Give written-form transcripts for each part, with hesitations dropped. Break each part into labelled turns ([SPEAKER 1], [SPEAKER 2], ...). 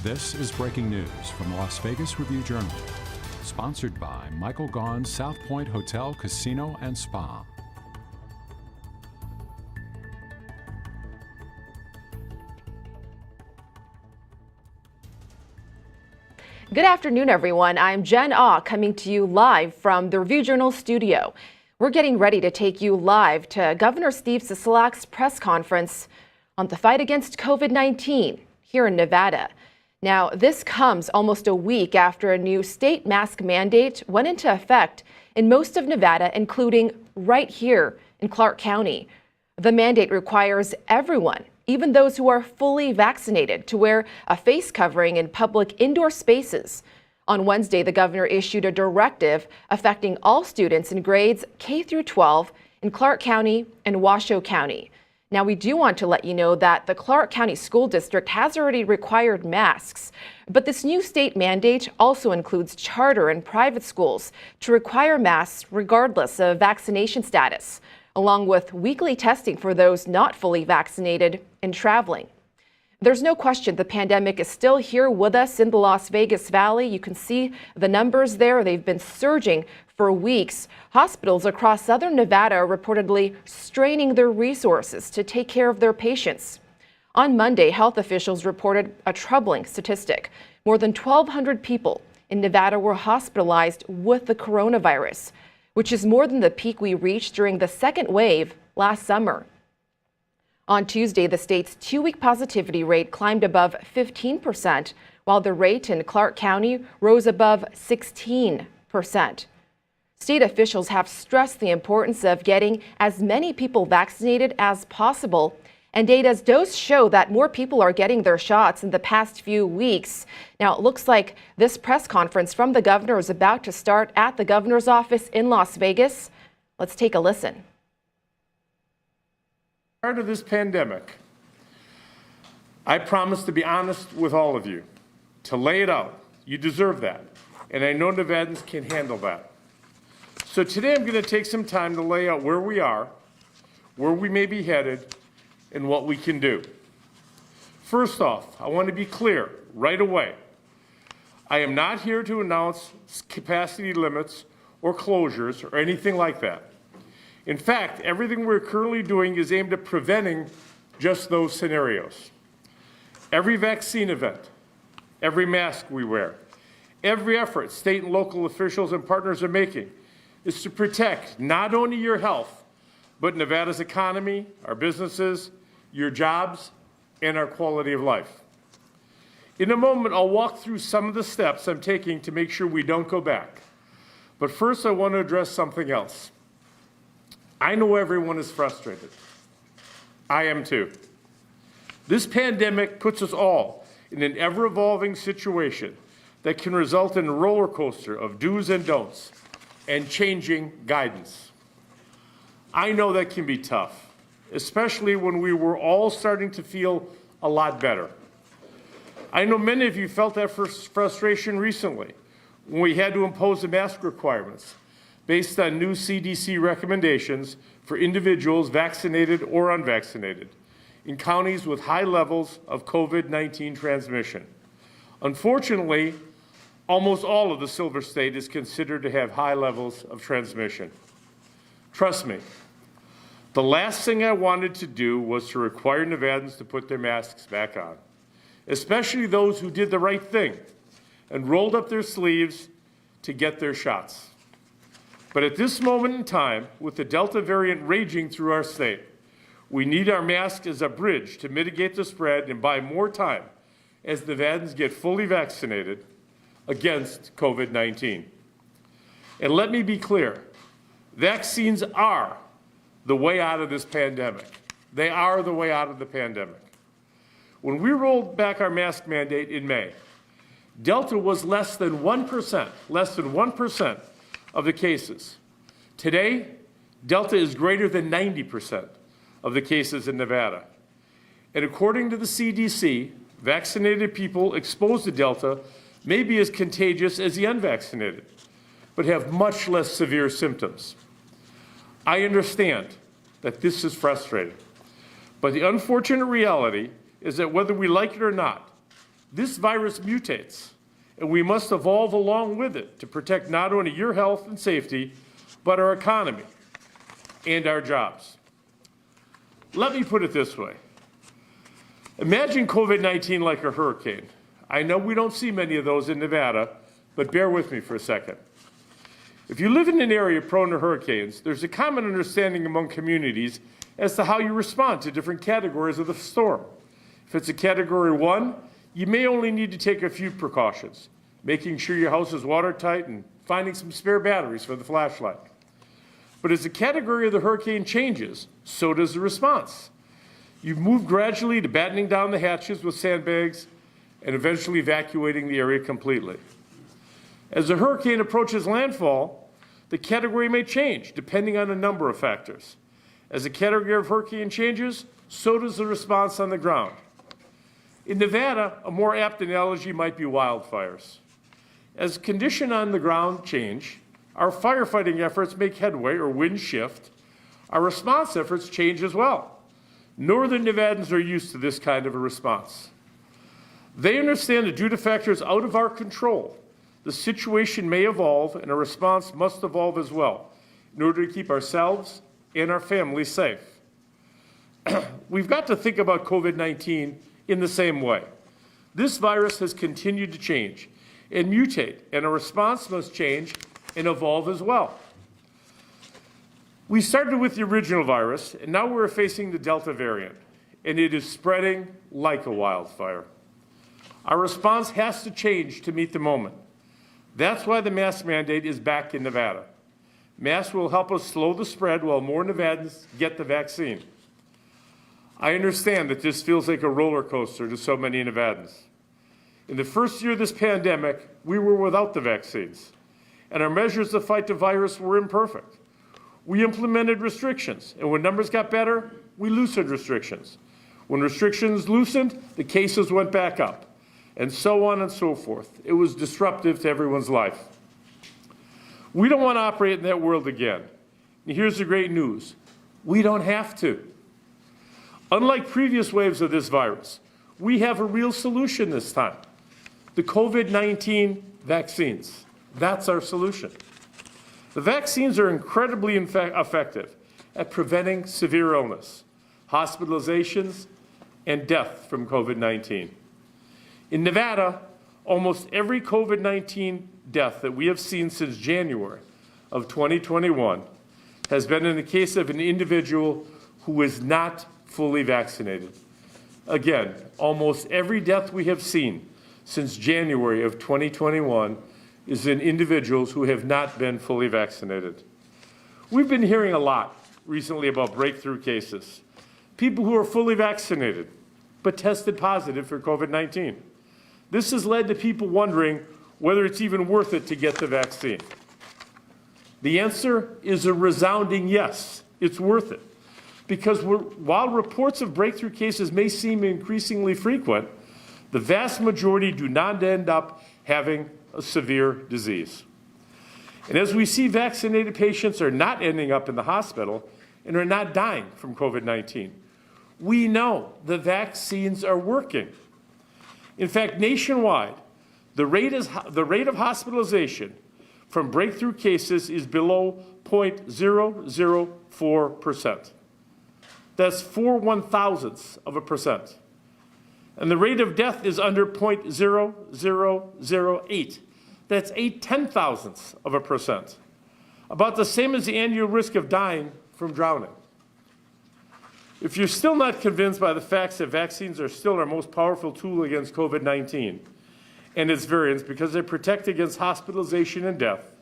[SPEAKER 1] This is breaking news from Las Vegas Review-Journal, sponsored by Michael Gaughan's South Point Hotel, Casino, and Spa.
[SPEAKER 2] Good afternoon, everyone. I'm Jen Ah, coming to you live from the Review-Journal studio. We're getting ready to take you live to Governor Steve Sisolak's press conference on the fight against COVID-19 here in Nevada. Now, this comes almost a week after a new state mask mandate went into effect in most of Nevada, including right here in Clark County. The mandate requires everyone, even those who are fully vaccinated, to wear a face covering in public indoor spaces. On Wednesday, the governor issued a directive affecting all students in grades K through 12 in Clark County and Washoe County. Now, we do want to let you know that the Clark County School District has already required masks, but this new state mandate also includes charter and private schools to require masks regardless of vaccination status, along with weekly testing for those not fully vaccinated and traveling. There's no question the pandemic is still here with us in the Las Vegas Valley. You can see the numbers there. They've been surging for weeks. Hospitals across southern Nevada are reportedly straining their resources to take care of their patients. On Monday, health officials reported a troubling statistic. More than 1,200 people in Nevada were hospitalized with the coronavirus, which is more than the peak we reached during the second wave last summer. On Tuesday, the state's two-week positivity rate climbed above 15%, while the rate in Clark County rose above 16%. State officials have stressed the importance of getting as many people vaccinated as possible, and data does show that more people are getting their shots in the past few weeks. Now, it looks like this press conference from the governor is about to start at the governor's office in Las Vegas. Let's take a listen.
[SPEAKER 3] Prior to this pandemic, I promised to be honest with all of you, to lay it out. You deserve that, and I know Nevadans can handle that. So today I'm going to take some time to lay out where we are, where we may be headed, and what we can do. First off, I want to be clear right away. I am not here to announce capacity limits or closures or anything like that. In fact, everything we're currently doing is aimed at preventing just those scenarios. Every vaccine event, every mask we wear, every effort state and local officials and partners are making is to protect not only your health, but Nevada's economy, our businesses, your jobs, and our quality of life. In a moment, I'll walk through some of the steps I'm taking to make sure we don't go back. But first, I want to address something else. I know everyone is frustrated. I am too. This pandemic puts us all in an ever-evolving situation that can result in a roller coaster of do's and don'ts and changing guidance. I know that can be tough, especially when we were all starting to feel a lot better. I know many of you felt that frustration recently when we had to impose the mask requirements based on new CDC recommendations for individuals vaccinated or unvaccinated in counties with high levels of COVID-19 transmission. Unfortunately, almost all of the Silver State is considered to have high levels of transmission. Trust me, the last thing I wanted to do was to require Nevadans to put their masks back on, especially those who did the right thing and rolled up their sleeves to get their shots. But at this moment in time, with the Delta variant raging through our state, we need our mask as a bridge to mitigate the spread and buy more time as Nevadans get fully vaccinated against COVID-19. And let me be clear, vaccines are the way out of this pandemic. They are the way out of the pandemic. When we rolled back our mask mandate in May, Delta was less than 1% of the cases. Today, Delta is greater than 90% of the cases in Nevada. And according to the CDC, vaccinated people exposed to Delta may be as contagious as the unvaccinated, but have much less severe symptoms. I understand that this is frustrating, but the unfortunate reality is that whether we like it or not, This virus mutates, and we must evolve along with it to protect not only your health and safety, but our economy and our jobs. Let me put it this way. Imagine COVID-19 like a hurricane. I know we don't see many of those in Nevada, but bear with me for a second. If you live in an area prone to hurricanes, there's a common understanding among communities as to how you respond to different categories of the storm. If it's a Category 1, you may only need to take a few precautions, making sure your house is watertight and finding some spare batteries for the flashlight. But as the category of the hurricane changes, so does the response. You move gradually to battening down the hatches with sandbags and eventually evacuating the area completely. As the hurricane approaches landfall, the category may change depending on a number of factors. As the category of hurricane changes, so does the response on the ground. In Nevada, a more apt analogy might be wildfires. As conditions on the ground change, our firefighting efforts make headway or wind shift. Our response efforts change as well. Northern Nevadans are used to this kind of a response. They understand that due to factors out of our control, the situation may evolve and our response must evolve as well in order to keep ourselves and our families safe. We've got to think about COVID-19 in the same way. This virus has continued to change and mutate, and our response must change and evolve as well. We started with the original virus, and now we're facing the Delta variant, and it is spreading like a wildfire. Our response has to change to meet the moment. That's why the mask mandate is back in Nevada. Masks will help us slow the spread while more Nevadans get the vaccine. I understand that this feels like a roller coaster to so many Nevadans. In the first year of this pandemic, we were without the vaccines, and our measures to fight the virus were imperfect. We implemented restrictions, and when numbers got better, we loosened restrictions. When restrictions loosened, the cases went back up, and so on and so forth. It was disruptive to everyone's life. We don't want to operate in that world again. And here's the great news. We don't have to. Unlike previous waves of this virus, we have a real solution this time. The COVID-19 vaccines. That's our solution. The vaccines are incredibly effective at preventing severe illness, hospitalizations, and death from COVID-19. In Nevada, almost every COVID-19 death that we have seen since January of 2021 has been in the case of an individual who is not fully vaccinated. Again, almost every death we have seen since January of 2021 is in individuals who have not been fully vaccinated. We've been hearing a lot recently about breakthrough cases, people who are fully vaccinated but tested positive for COVID-19. This has led to people wondering whether it's even worth it to get the vaccine. The answer is a resounding yes, it's worth it. Because while reports of breakthrough cases may seem increasingly frequent, the vast majority do not end up having a severe disease. And as we see, vaccinated patients are not ending up in the hospital and are not dying from COVID-19. We know the vaccines are working. In fact, nationwide, the rate of hospitalization from breakthrough cases is below 0.004%. That's 4 1/1000ths of a percent. And the rate of death is under 0.0008. That's 8 10,000ths of a percent. About the same as the annual risk of dying from drowning. If you're still not convinced by the facts that vaccines are still our most powerful tool against COVID-19 and its variants because they protect against hospitalization and death,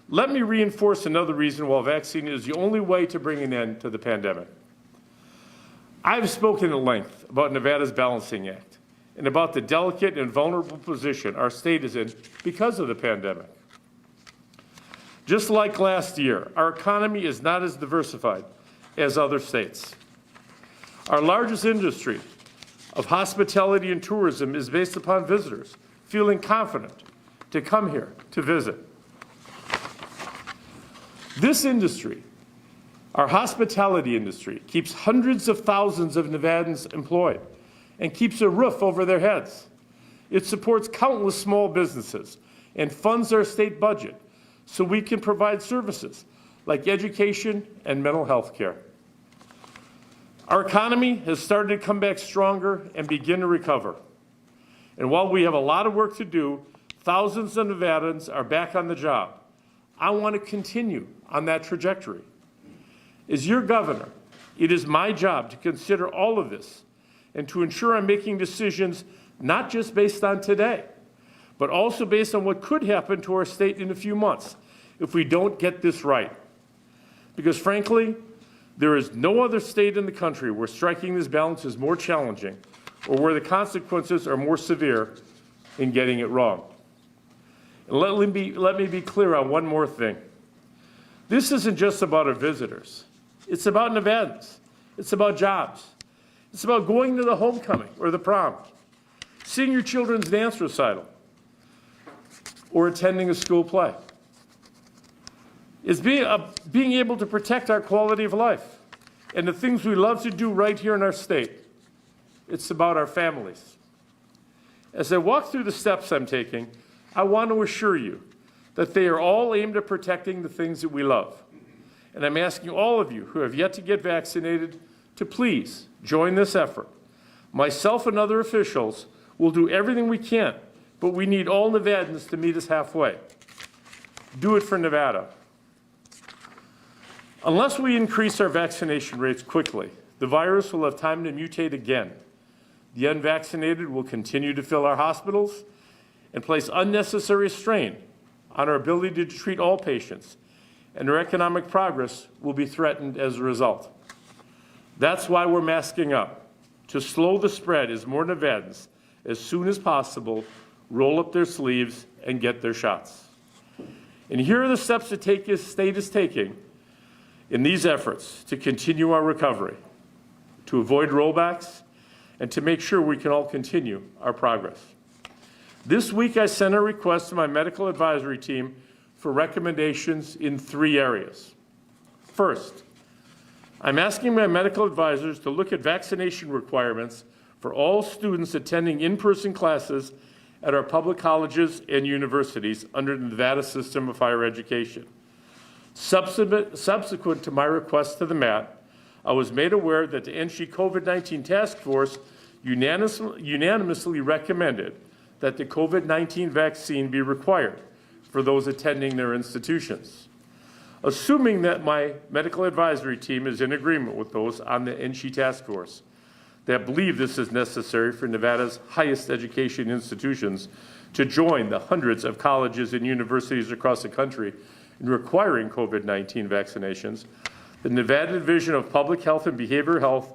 [SPEAKER 3] let me reinforce another reason why vaccine is the only way to bring an end to the pandemic. I've spoken at length about Nevada's balancing act and about the delicate and vulnerable position our state is in because of the pandemic. Just like last year, our economy is not as diversified as other states. Our largest industry of hospitality and tourism is based upon visitors feeling confident to come here to visit. This industry, our hospitality industry, keeps hundreds of thousands of Nevadans employed and keeps a roof over their heads. It supports countless small businesses and funds our state budget so we can provide services like education and mental health care. Our economy has started to come back stronger and begin to recover. And while we have a lot of work to do, thousands of Nevadans are back on the job. I want to continue on that trajectory. As your governor, it is my job to consider all of this and to ensure I'm making decisions not just based on today, but also based on what could happen to our state in a few months if we don't get this right. Because frankly, there is no other state in the country where striking this balance is more challenging or where the consequences are more severe in getting it wrong. And let me be clear on one more thing. This isn't just about our visitors. It's about Nevadans. It's about jobs. It's about going to the homecoming or the prom, seeing your children's dance recital, or attending a school play. It's being able to protect our quality of life and the things we love to do right here in our state. It's about our families. As I walk through the steps I'm taking, I want to assure you that they are all aimed at protecting the things that we love. And I'm asking all of you who have yet to get vaccinated to please join this effort. Myself and other officials will do everything we can, but we need all Nevadans to meet us halfway. Do it for Nevada. Unless we increase our vaccination rates quickly, the virus will have time to mutate again. The unvaccinated will continue to fill our hospitals and place unnecessary strain on our ability to treat all patients, and our economic progress will be threatened as a result. That's why we're masking up, to slow the spread as more Nevadans, as soon as possible, roll up their sleeves and get their shots. And here are the steps the state is taking in these efforts to continue our recovery, to avoid rollbacks, and to make sure we can all continue our progress. This week, I sent a request to my medical advisory team for recommendations in 3 areas. First, I'm asking my medical advisors to look at vaccination requirements for all students attending in-person classes at our public colleges and universities under the Nevada system of higher education. Subsequent to my request to the MAT, I was made aware that the NC COVID-19 task force unanimously recommended that the COVID-19 vaccine be required for those attending their institutions. Assuming that my medical advisory team is in agreement with those on the NC task force that believe this is necessary for Nevada's highest education institutions to join the hundreds of colleges and universities across the country in requiring COVID-19 vaccinations, the Nevada Division of Public Health and Behavioral Health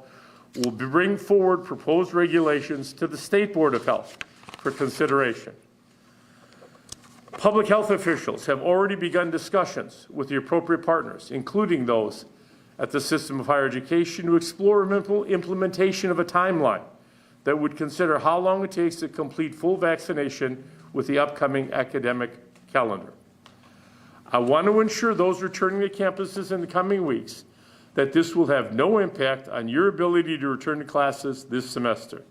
[SPEAKER 3] will bring forward proposed regulations to the State Board of Health for consideration. Public health officials have already begun discussions with the appropriate partners, including those at the System of Higher Education, to explore implementation of a timeline that would consider how long it takes to complete full vaccination with the upcoming academic calendar. I want to ensure those returning to campuses in the coming weeks that this will have no impact on your ability to return to classes this semester.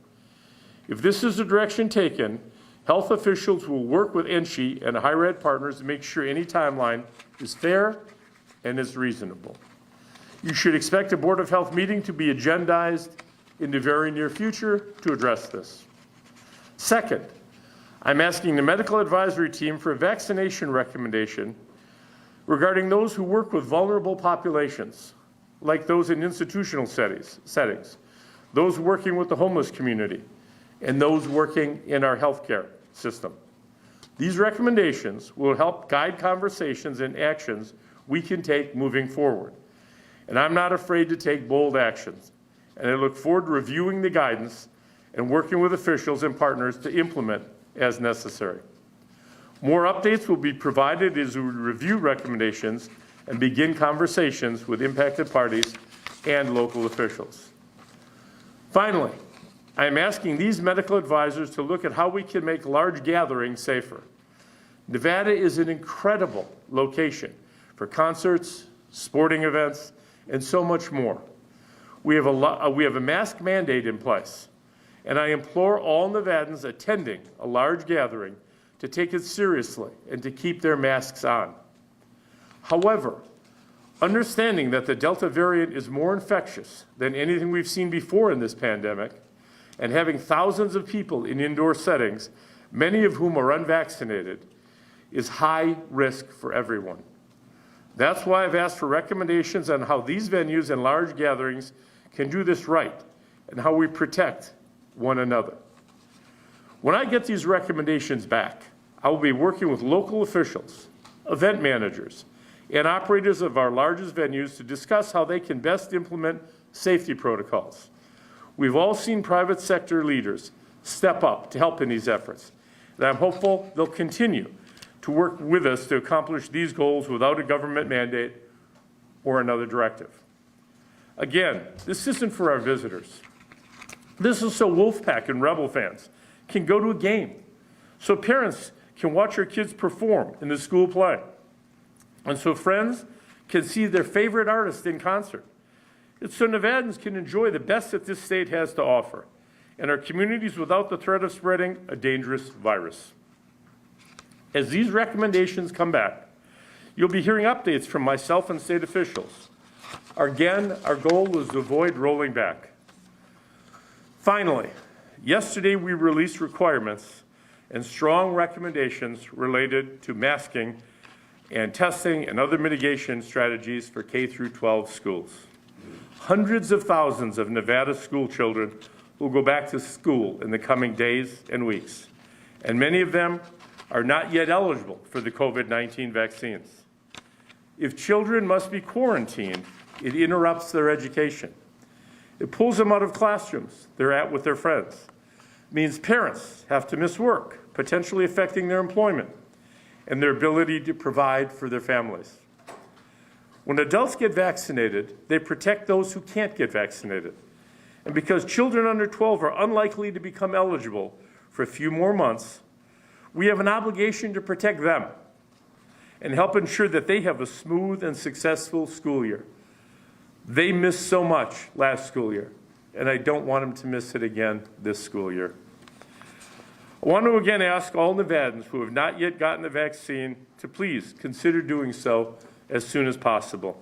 [SPEAKER 3] If this is the direction taken, health officials will work with NC and higher ed partners to make sure any timeline is fair and is reasonable. You should expect a Board of Health meeting to be agendized in the very near future to address this. Second, I'm asking the medical advisory team for a vaccination recommendation regarding those who work with vulnerable populations, like those in institutional settings, those working with the homeless community, and those working in our healthcare system. These recommendations will help guide conversations and actions we can take moving forward. And I'm not afraid to take bold actions. And I look forward to reviewing the guidance and working with officials and partners to implement as necessary. More updates will be provided as we review recommendations and begin conversations with impacted parties and local officials. Finally, I am asking these medical advisors to look at how we can make large gatherings safer. Nevada is an incredible location for concerts, sporting events, and so much more. We have a mask mandate in place, and I implore all Nevadans attending a large gathering to take it seriously and to keep their masks on. However, understanding that the Delta variant is more infectious than anything we've seen before in this pandemic, and having thousands of people in indoor settings, many of whom are unvaccinated, is high risk for everyone. That's why I've asked for recommendations on how these venues and large gatherings can do this right and how we protect one another. When I get these recommendations back, I will be working with local officials, event managers, and operators of our largest venues to discuss how they can best implement safety protocols. We've all seen private sector leaders step up to help in these efforts, and I'm hopeful they'll continue to work with us to accomplish these goals without a government mandate or another directive. Again, this isn't for our visitors. This is so Wolfpack and Rebel fans can go to a game, so parents can watch their kids perform in the school play, and so friends can see their favorite artist in concert. It's so Nevadans can enjoy the best that this state has to offer, and our communities without the threat of spreading a dangerous virus. As these recommendations come back, you'll be hearing updates from myself and state officials. Again, our goal is to avoid rolling back. Finally, yesterday we released requirements and strong recommendations related to masking and testing and other mitigation strategies for K through 12 schools. Hundreds of thousands of Nevada school children will go back to school in the coming days and weeks, and many of them are not yet eligible for the COVID-19 vaccines. If children must be quarantined, it interrupts their education. It pulls them out of classrooms they're at with their friends. It means parents have to miss work, potentially affecting their employment and their ability to provide for their families. When adults get vaccinated, they protect those who can't get vaccinated. And because children under 12 are unlikely to become eligible for a few more months, we have an obligation to protect them and help ensure that they have a smooth and successful school year. They missed so much last school year, and I don't want them to miss it again this school year. I want to again ask all Nevadans who have not yet gotten the vaccine to please consider doing so as soon as possible.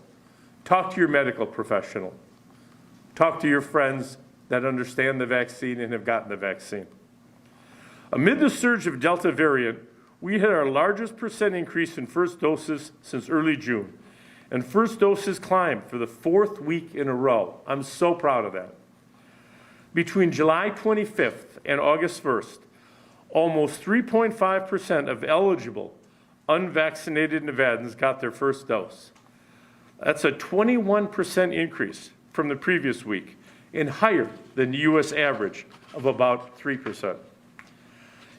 [SPEAKER 3] Talk to your medical professional. Talk to your friends that understand the vaccine and have gotten the vaccine. Amid the surge of Delta variant, we had our largest percent increase in first doses since early June, and first doses climbed for the 4th week in a row. I'm so proud of that. Between July 25th and August 1st, almost 3.5% of eligible unvaccinated Nevadans got their first dose. That's a 21% increase from the previous week and higher than the U.S. average of about 3%.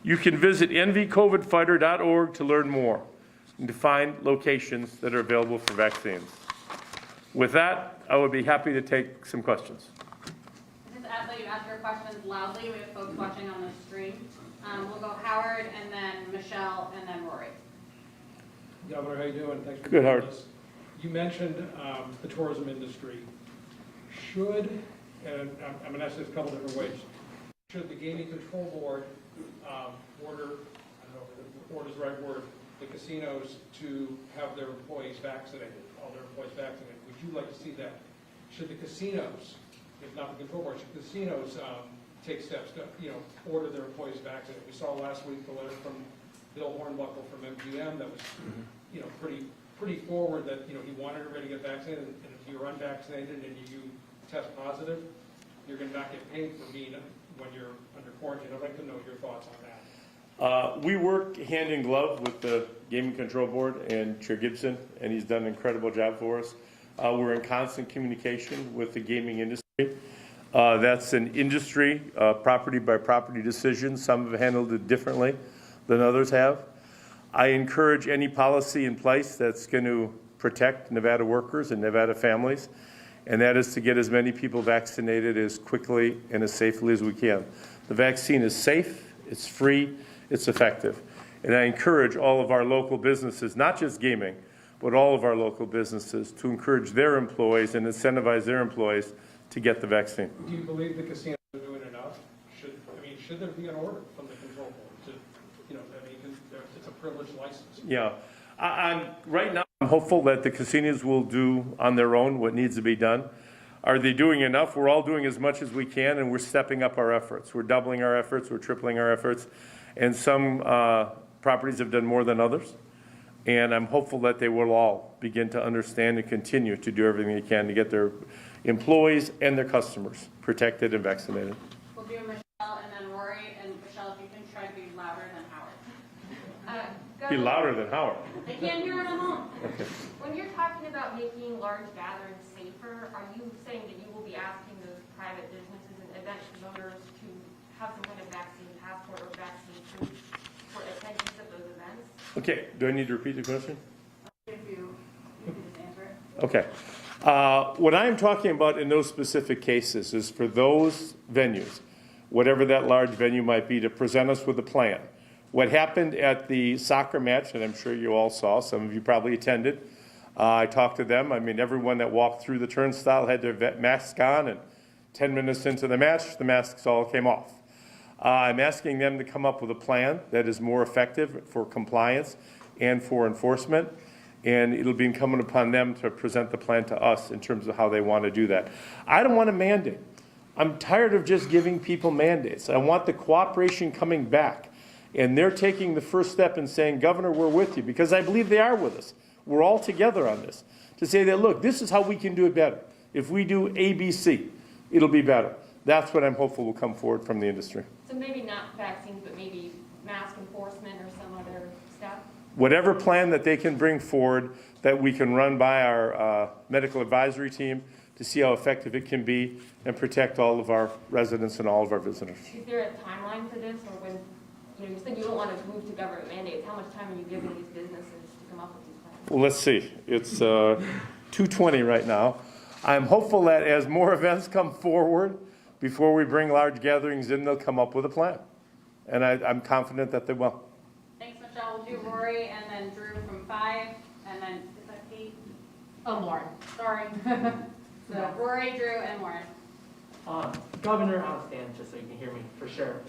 [SPEAKER 3] You can visit nvcovidfighter.org to learn more and to find locations that are available for vaccines. With that, I would be happy to take some questions.
[SPEAKER 4] Just ask that you ask your questions loudly. We have folks watching on the stream. We'll go Howard, and then Michelle, and then Rory.
[SPEAKER 5] Governor, how you doing? Thanks for
[SPEAKER 3] Good,
[SPEAKER 5] doing
[SPEAKER 3] Howard.
[SPEAKER 5] this. You mentioned the tourism industry. Should, and I'm going to ask this a couple different ways, should the Gaming Control Board order, I don't know if the order is the right word, the casinos to have their employees vaccinated, all their employees vaccinated? Would you like to see that? Should the casinos, if not the control board, should casinos take steps to, order their employees vaccinated? We saw last week the letter from Bill Hornbuckle from MGM that was, pretty forward that, he wanted everybody to get vaccinated, and if you're unvaccinated and you test positive, you're going to not get paid for being when you're under quarantine. I'd like to know your thoughts on that.
[SPEAKER 3] We work hand in glove with the Gaming Control Board and Chair Gibson, and he's done an incredible job for us. We're in constant communication with the gaming industry. That's an industry, property by property decision. Some have handled it differently than others have. I encourage any policy in place that's going to protect Nevada workers and Nevada families, and that is to get as many people vaccinated as quickly and as safely as we can. The vaccine is safe, it's free, it's effective. And I encourage all of our local businesses, not just gaming, but all of our local businesses to encourage their employees and incentivize their employees to get the vaccine.
[SPEAKER 5] Do you believe the casinos are doing enough? should there be an order from the control board to, you know, I mean, it's a privileged license.
[SPEAKER 3] Yeah. Right now, I'm hopeful that the casinos will do on their own what needs to be done. Are they doing enough? We're all doing as much as we can, and we're stepping up our efforts. We're doubling our efforts, we're tripling our efforts, and some properties have done more than others. And I'm hopeful that they will all begin to understand and continue to do everything they can to get their employees and their customers protected and vaccinated.
[SPEAKER 4] We'll do Michelle and then Rory, and Michelle, if you can try to be louder than Howard.
[SPEAKER 3] Be louder than Howard.
[SPEAKER 4] I can't hear it at home.
[SPEAKER 3] Okay.
[SPEAKER 6] When you're talking about making large gatherings safer, are you saying that you will be asking those private businesses and event promoters to have some kind of vaccine passport or vaccine proof for attendance of those events?
[SPEAKER 3] Okay, do I need to repeat the question?
[SPEAKER 4] If you can just answer it.
[SPEAKER 3] Okay. What I'm talking about in those specific cases is for those venues, whatever that large venue might be, to present us with a plan. What happened at the soccer match, and I'm sure you all saw, some of you probably attended, I talked to them. I mean, everyone that walked through the turnstile had their mask on, and 10 minutes into the match, the masks all came off. I'm asking them to come up with a plan that is more effective for compliance and for enforcement, and it'll be incumbent upon them to present the plan to us in terms of how they want to do that. I don't want a mandate. I'm tired of just giving people mandates. I want the cooperation coming back, and they're taking the first step in saying, Governor, we're with you, because I believe they are with us. We're all together on this, to say that, look, this is how we can do it better. If we do A, B, C, it'll be better. That's what I'm hopeful will come forward from the industry.
[SPEAKER 6] So maybe not vaccines, but maybe mask enforcement or some other step?
[SPEAKER 3] Whatever plan that they can bring forward that we can run by our medical advisory team to see how effective it can be and protect all of our residents and all of our visitors.
[SPEAKER 6] Is there a timeline for this, or when, you said you don't want to move to government mandates, how much time are you giving these businesses to come up with these plans?
[SPEAKER 3] Well, let's see. It's 2:20 right now. I'm hopeful that as more events come forward, before we bring large gatherings in, they'll come up with a plan. And I'm confident that they will.
[SPEAKER 4] Thanks, Michelle. We'll do Rory and then Drew from 5, and then, is that Kate?
[SPEAKER 6] Oh, Lauren.
[SPEAKER 4] Sorry. So Rory, Drew, and Lauren.
[SPEAKER 7] Governor, I'll stand just so you can hear me for sure.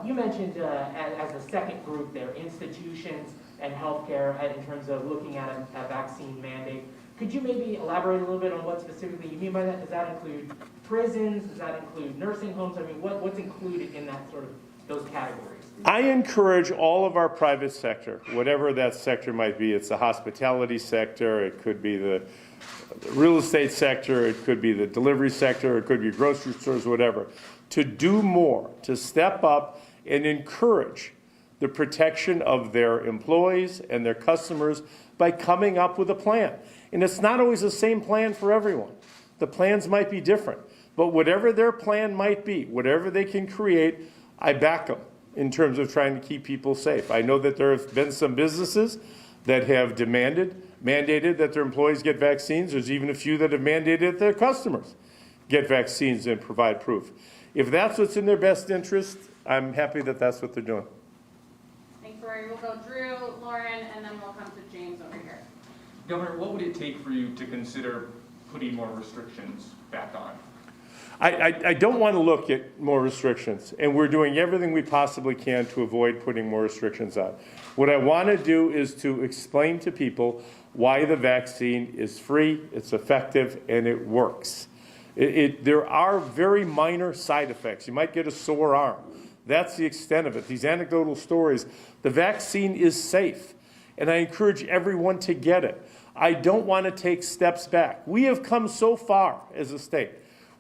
[SPEAKER 7] You mentioned as a second group there, institutions and healthcare in terms of looking at a vaccine mandate. Could you maybe elaborate a little bit on what specifically you mean by that? Does that include prisons? Does that include nursing homes? I mean, what's included in that sort of those categories?
[SPEAKER 3] I encourage all of our private sector, whatever that sector might be. It's the hospitality sector, it could be the real estate sector, it could be the delivery sector, it could be grocery stores, whatever, to do more, to step up and encourage the protection of their employees and their customers by coming up with a plan. And it's not always the same plan for everyone. The plans might be different. But whatever their plan might be, whatever they can create, I back them in terms of trying to keep people safe. I know that there have been some businesses that have mandated that their employees get vaccines. There's even a few that have mandated that their customers get vaccines and provide proof. If that's what's in their best interest, I'm happy that that's what they're doing.
[SPEAKER 4] Thanks, Rory. We'll go Drew, Lauren, and then we'll come to James over here.
[SPEAKER 8] Governor, what would it take for you to consider putting more restrictions back on?
[SPEAKER 3] I don't want to look at more restrictions, and we're doing everything we possibly can to avoid putting more restrictions on. What I want to do is to explain to people why the vaccine is free, it's effective, and it works. There are very minor side effects. You might get a sore arm. That's the extent of it. These anecdotal stories, the vaccine is safe, and I encourage everyone to get it. I don't want to take steps back. We have come so far as a state.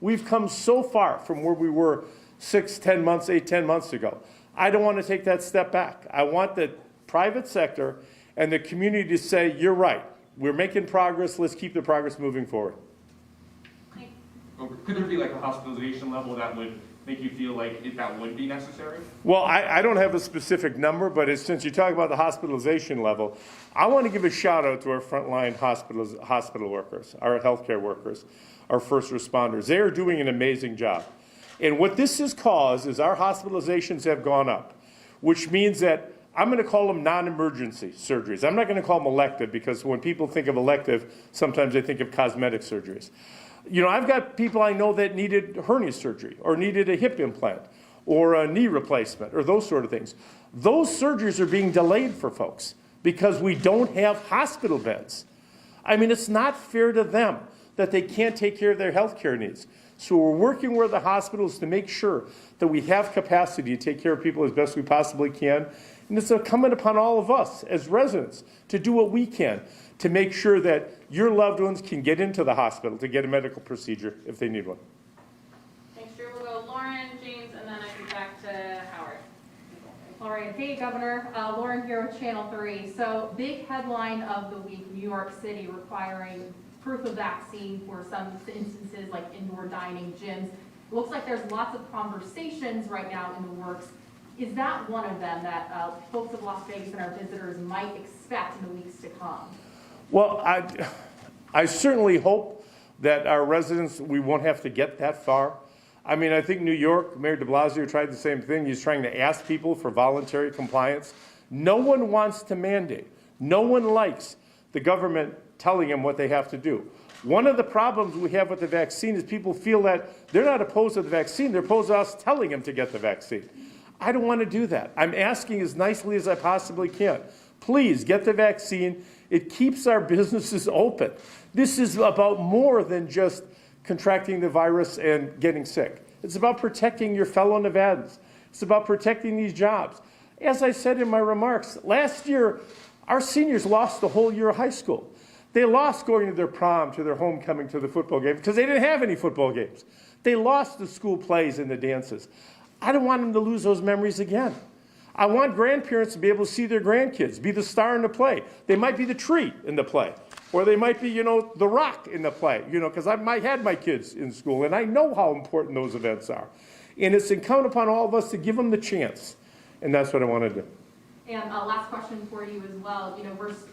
[SPEAKER 3] We've come so far from where we were 10 months ago. I don't want to take that step back. I want the private sector and the community to say, you're right, we're making progress, let's keep the progress moving forward.
[SPEAKER 8] Could there be like a hospitalization level that would make you feel like that would be necessary?
[SPEAKER 3] Well, I don't have a specific number, but since you talk about the hospitalization level, I want to give a shout out to our frontline hospital workers, our healthcare workers, our first responders. They are doing an amazing job. And what this has caused is our hospitalizations have gone up, which means that I'm going to call them non-emergency surgeries. I'm not going to call them elective, because when people think of elective, sometimes they think of cosmetic surgeries. You know, I've got people I know that needed hernia surgery or needed a hip implant or a knee replacement or those sort of things. Those surgeries are being delayed for folks because we don't have hospital beds. I mean, it's not fair to them that they can't take care of their health care needs. So we're working with the hospitals to make sure that we have capacity to take care of people as best we possibly can. And it's incumbent upon all of us as residents to do what we can to make sure that your loved ones can get into the hospital to get a medical procedure if they need one.
[SPEAKER 4] Thanks, Drew. We'll go Lauren, James, and then I think back to Howard. All right, hey Governor, Lauren here with Channel 3. So big headline of the week, New York City requiring proof of vaccine for some instances like indoor dining, gyms. It looks like there's lots of conversations right now in the works. Is that one of them that folks of Las Vegas and our visitors might expect in the weeks to come?
[SPEAKER 3] Well, I certainly hope that our residents, we won't have to get that far. I mean, I think New York, Mayor de Blasio tried the same thing. He's trying to ask people for voluntary compliance. No one wants to mandate. No one likes the government telling them what they have to do. One of the problems we have with the vaccine is people feel that they're not opposed to the vaccine, they're opposed to us telling them to get the vaccine. I don't want to do that. I'm asking as nicely as I possibly can. Please get the vaccine. It keeps our businesses open. This is about more than just contracting the virus and getting sick. It's about protecting your fellow Nevadans. It's about protecting these jobs. As I said in my remarks, last year, our seniors lost the whole year of high school. They lost going to their prom, to their homecoming, to the football game, because they didn't have any football games. They lost the school plays and the dances. I don't want them to lose those memories again. I want grandparents to be able to see their grandkids, be the star in the play. They might be the tree in the play, or they might be, the rock in the play, because I had my kids in school, and I know how important those events are. And it's incumbent upon all of us to give them the chance, and that's what I want to do.
[SPEAKER 2] And last question for you as well.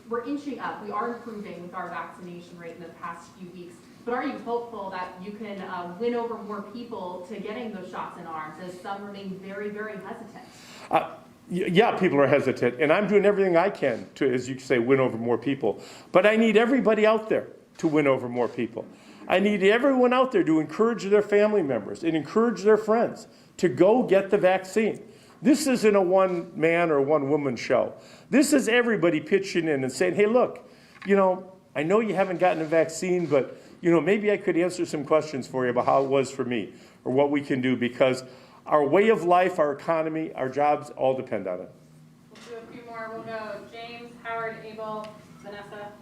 [SPEAKER 2] We're inching up. We are improving with our vaccination rate in the past few weeks. But are you hopeful that you can win over more people to getting those shots in arms, as some remain very, very hesitant?
[SPEAKER 3] Yeah, people are hesitant, and I'm doing everything I can to, as you say, win over more people. But I need everybody out there to win over more people. I need everyone out there to encourage their family members and encourage their friends to go get the vaccine. This isn't a one-man or one-woman show. This is everybody pitching in and saying, hey, look, I know you haven't gotten a vaccine, but maybe I could answer some questions for you about how it was for me or what we can do, because our way of life, our economy, our jobs all depend on it.
[SPEAKER 4] We'll do a few more. We'll go James, Howard, Abel, Vanessa.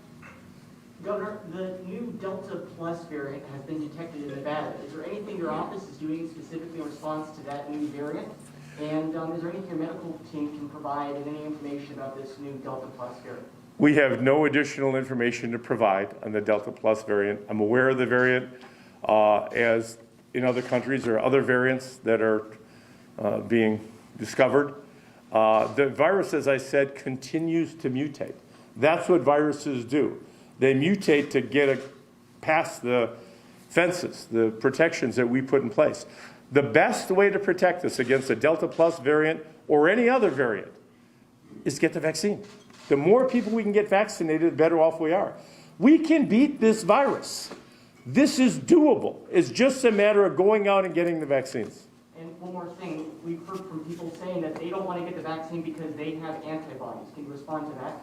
[SPEAKER 7] Governor, the new Delta Plus variant has been detected in Nevada. Is there anything your office is doing specifically in response to that new variant? And is there anything your medical team can provide and any information about this new Delta Plus variant?
[SPEAKER 3] We have no additional information to provide on the Delta Plus variant. I'm aware of the variant, as in other countries there are other variants that are being discovered. The virus, as I said, continues to mutate. That's what viruses do. They mutate to get past the fences, the protections that we put in place. The best way to protect us against a Delta Plus variant or any other variant is get the vaccine. The more people we can get vaccinated, the better off we are. We can beat this virus. This is doable. It's just a matter of going out and getting the vaccines.
[SPEAKER 7] And one more thing, we've heard from people saying that they don't want to get the vaccine because they have antibodies. Can you respond to that?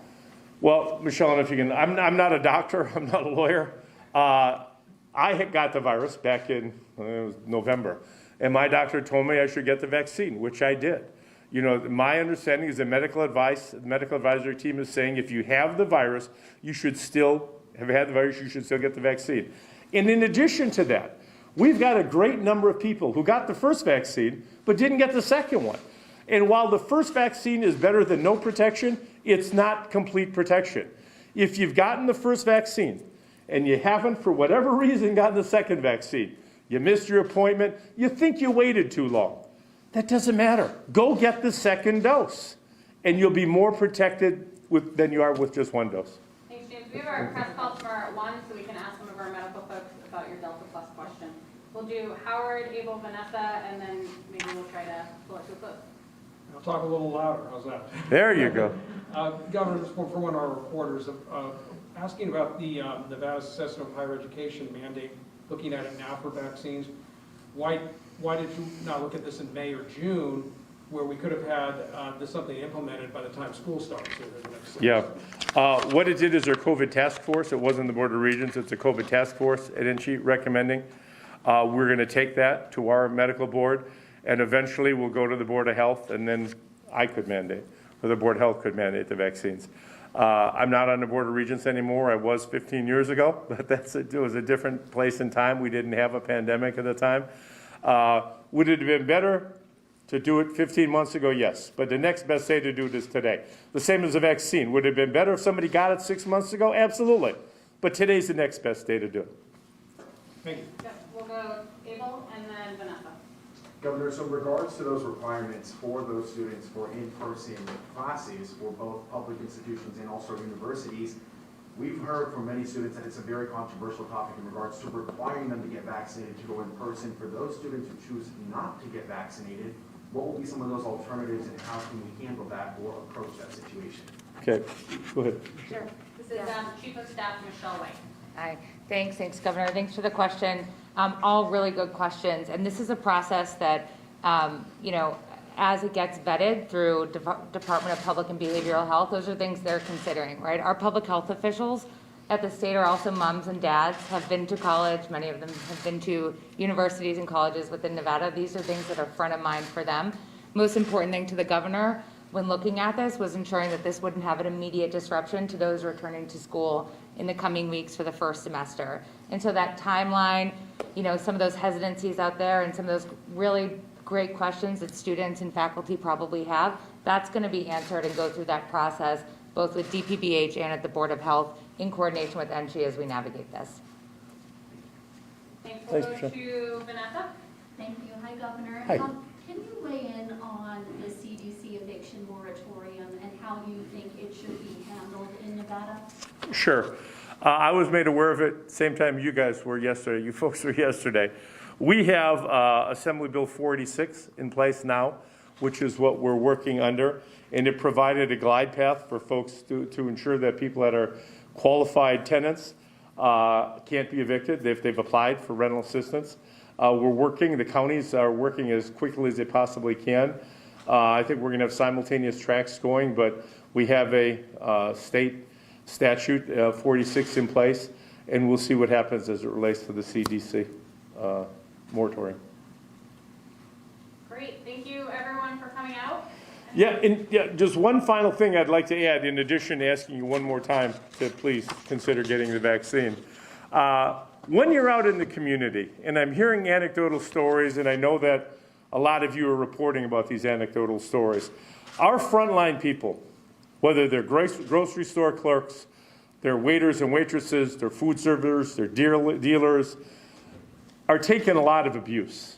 [SPEAKER 3] Well, Michelle, I don't know if you can, I'm not a doctor, I'm not a lawyer. I had got the virus back in November, and my doctor told me I should get the vaccine, which I did. My understanding is the medical advisory team is saying if you have the virus, you should still have had the virus, you should still get the vaccine. And in addition to that, we've got a great number of people who got the first vaccine but didn't get the second one. And while the first vaccine is better than no protection, it's not complete protection. If you've gotten the first vaccine and you haven't, for whatever reason, gotten the second vaccine, you missed your appointment, you think you waited too long. That doesn't matter. Go get the second dose, and you'll be more protected than you are with just one dose.
[SPEAKER 4] Thanks, James. We have our press call tomorrow at 1, so we can ask some of our medical folks about your Delta Plus question. We'll do Howard, Abel, Vanessa, and then maybe we'll try to pull it to a close.
[SPEAKER 5] I'll talk a little louder. How's that?
[SPEAKER 3] There you go.
[SPEAKER 5] Governor, this one for one of our reporters, asking about the Nevada Cessna of Higher Education mandate, looking at it now for vaccines. White why did you not look at this in May or June, where we could have had this something implemented by the time school starts? In the next
[SPEAKER 3] Yeah. What it did is their COVID task force. It wasn't the Board of Regents. It's a COVID task force at NSHE recommending. We're going to take that to our medical board, and eventually we'll go to the Board of Health, and then I could mandate, or the Board of Health could mandate the vaccines. I'm not on the Board of Regents anymore. I was 15 years ago, but it was a different place and time. We didn't have a pandemic at the time. Would it have been better to do it 15 months ago? Yes. But the next best day to do it is today. The same as a vaccine. Would it have been better if somebody got it 6 months ago? Absolutely. But today's the next best day to do it.
[SPEAKER 5] Thank you.
[SPEAKER 4] Yep, we'll go Abel and then Vanessa.
[SPEAKER 9] Governor, so in regards to those requirements for those students for in-person classes for both public institutions and also universities, we've heard from many students that it's a very controversial topic in regards to requiring them to get vaccinated to go in person. For those students who choose not to get vaccinated, what will be some of those alternatives and how can we handle that or approach that situation?
[SPEAKER 3] Okay, go ahead.
[SPEAKER 4] Sure. This is Chief of Staff Michelle White.
[SPEAKER 10] Hi, thanks, Governor. Thanks for the question. All really good questions. And this is a process that, as it gets vetted through Department of Public and Behavioral Health, those are things they're considering, right? Our public health officials at the state are also moms and dads, have been to college. Many of them have been to universities and colleges within Nevada. These are things that are front of mind for them. Most important thing to the governor when looking at this was ensuring that this wouldn't have an immediate disruption to those returning to school in the coming weeks for the first semester. And so that timeline, some of those hesitancies out there and some of those really great questions that students and faculty probably have, that's going to be answered and go through that process both with DPBH and at the Board of Health in coordination with NSHE as we navigate this.
[SPEAKER 4] Thanks. We'll
[SPEAKER 3] Thanks,
[SPEAKER 4] go to Vanessa.
[SPEAKER 11] Thank you. Hi, Governor.
[SPEAKER 3] Hi.
[SPEAKER 11] Can you weigh in on the CDC eviction moratorium and how you think it should be handled in Nevada?
[SPEAKER 3] Sure. I was made aware of it same time you guys were yesterday, you folks were yesterday. We have Assembly Bill 486 in place now, which is what we're working under, and it provided a glide path for folks to ensure that people that are qualified tenants can't be evicted if they've applied for rental assistance. The counties are working as quickly as they possibly can. I think we're going to have simultaneous tracks going, but we have a state statute 46 in place, and we'll see what happens as it relates to the CDC moratorium.
[SPEAKER 4] Great. Thank you, everyone, for coming out.
[SPEAKER 3] Just one final thing I'd like to add, in addition to asking you one more time to please consider getting the vaccine. When you're out in the community, and I'm hearing anecdotal stories, and I know that a lot of you are reporting about these anecdotal stories, our frontline people, whether they're grocery store clerks, they're waiters and waitresses, they're food servers, they're dealers, are taking a lot of abuse.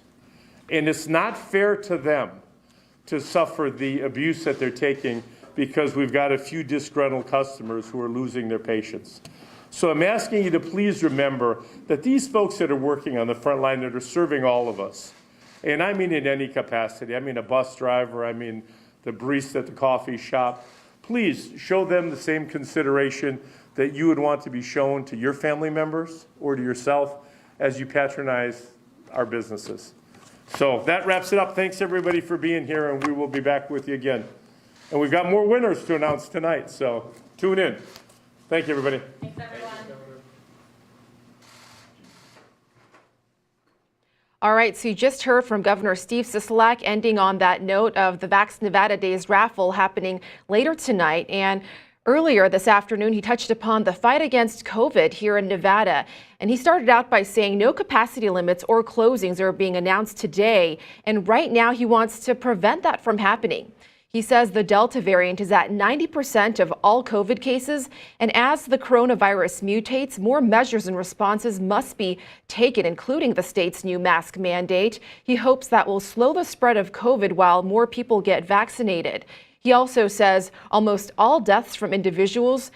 [SPEAKER 3] And it's not fair to them to suffer the abuse that they're taking because we've got a few disgruntled customers who are losing their patience. So I'm asking you to please remember that these folks that are working on the front line that are serving all of us, and I mean in any capacity, I mean a bus driver, I mean the barista at the coffee shop, please show them the same consideration that you would want to be shown to your family members or to yourself as you patronize our businesses. So that wraps it up. Thanks everybody for being here, and we will be back with you again. And we've got more winners to announce tonight, so tune in. Thank you, everybody.
[SPEAKER 4] Thanks, everyone.
[SPEAKER 2] All right, so you just heard from Governor Steve Sisolak, ending on that note of the Vax Nevada Days raffle happening later tonight. And earlier this afternoon, he touched upon the fight against COVID here in Nevada. And he started out by saying no capacity limits or closings are being announced today. And right now, he wants to prevent that from happening. He says the Delta variant is at 90% of all COVID cases, and as the coronavirus mutates, more measures and responses must be taken, including the state's new mask mandate. He hopes that will slow the spread of COVID while more people get vaccinated. He also says almost all deaths from individuals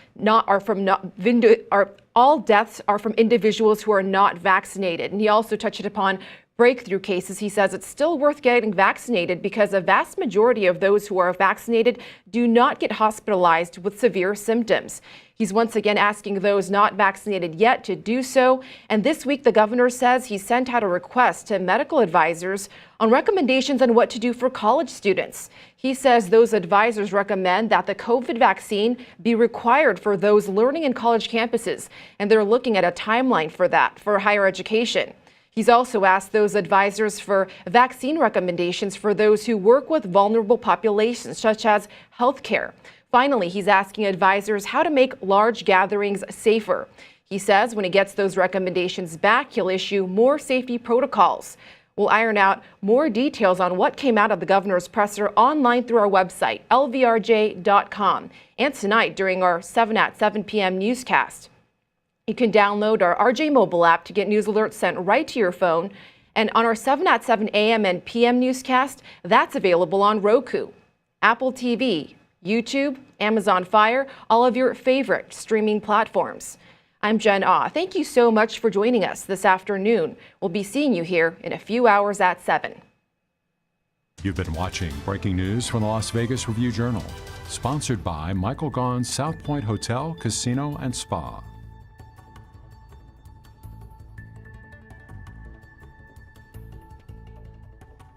[SPEAKER 2] all deaths are from individuals who are not vaccinated. And he also touched upon breakthrough cases. He says it's still worth getting vaccinated because a vast majority of those who are vaccinated do not get hospitalized with severe symptoms. He's once again asking those not vaccinated yet to do so. And this week, the governor says he sent out a request to medical advisors on recommendations on what to do for college students. He says those advisors recommend that the COVID vaccine be required for those learning in college campuses, and they're looking at a timeline for that for higher education. He's also asked those advisors for vaccine recommendations for those who work with vulnerable populations, such as healthcare. Finally, he's asking advisors how to make large gatherings safer. He says when he gets those recommendations back, he'll issue more safety protocols. We'll iron out more details on what came out of the governor's presser online through our website, lvrj.com, and tonight during our 7 at 7 p.m. newscast. You can download our RJ mobile app to get news alerts sent right to your phone. And on our 7 at 7 a.m. and p.m. newscast, that's available on Roku, Apple TV, YouTube, Amazon Fire, all of your favorite streaming platforms. I'm Jen Ah. Thank you so much for joining us this afternoon. We'll be seeing you here in a few hours at 7.
[SPEAKER 1] You've been watching breaking news from the Las Vegas Review-Journal, sponsored by Michael Gaughan's South Point Hotel, Casino, and Spa.